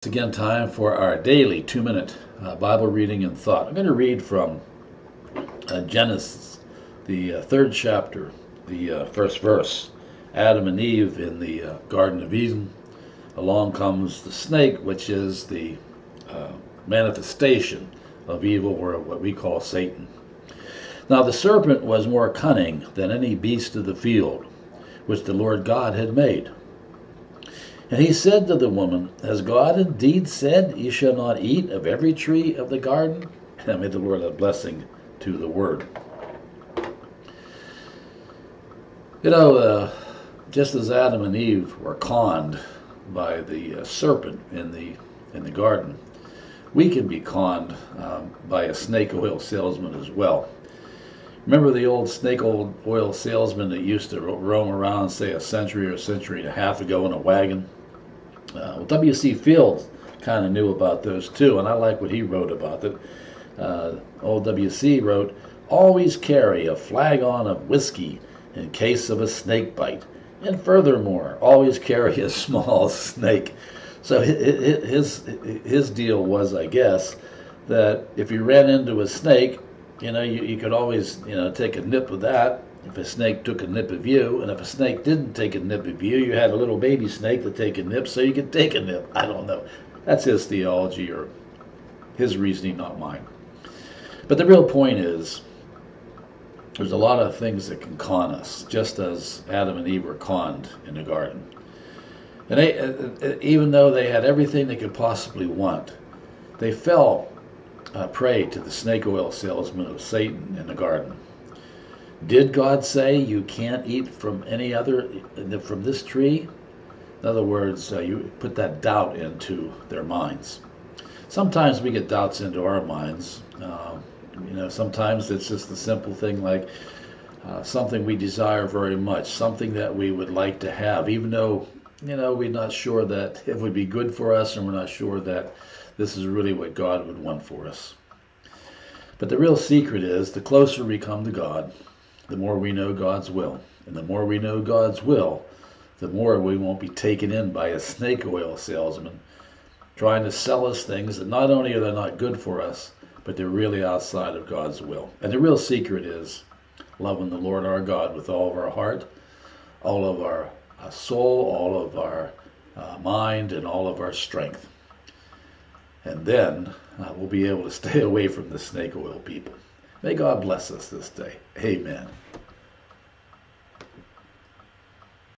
It's again time for our daily 2-minute Bible reading and thought. I'm going to read from Genesis, the third chapter, the first verse. Adam and Eve in the Garden of Eden. Along comes the snake, which is the manifestation of evil, or what we call Satan. Now the serpent was more cunning than any beast of the field, which the Lord God had made. And he said to the woman, Has God indeed said, You shall not eat of every tree of the garden? And may the Lord add blessing to the word. Just as Adam and Eve were conned by the serpent in the garden, we can be conned by a snake oil salesman as well. Remember the old snake oil salesman that used to roam around, say, a century or a century and a half ago in a wagon? W.C. Fields kind of knew about those too, and I like what he wrote about it. Old W.C. wrote, Always carry a flagon of whiskey in case of a snake bite, and furthermore, always carry a small snake. So his deal was, I guess, that if you ran into a snake, you could always, take a nip of that if a snake took a nip of you, and if a snake didn't take a nip of you, you had a little baby snake to take a nip so you could take a nip. I don't know. That's his theology or his reasoning, not mine. But the real point is, there's a lot of things that can con us, just as Adam and Eve were conned in the garden. And even though they had everything they could possibly want, they fell prey to the snake oil salesman of Satan in the garden. Did God say you can't eat from from this tree? In other words, you put that doubt into their minds. Sometimes we get doubts into our minds. Sometimes it's just a simple thing like something we desire very much, something that we would like to have, even though, we're not sure that it would be good for us, and we're not sure that this is really what God would want for us. But the real secret is, the closer we come to God, the more we know God's will. And the more we know God's will, the more we won't be taken in by a snake oil salesman trying to sell us things that not only are they not good for us, but they're really outside of God's will. And the real secret is loving the Lord our God with all of our heart, all of our soul, all of our mind, and all of our strength. And then we'll be able to stay away from the snake oil people. May God bless us this day. Amen.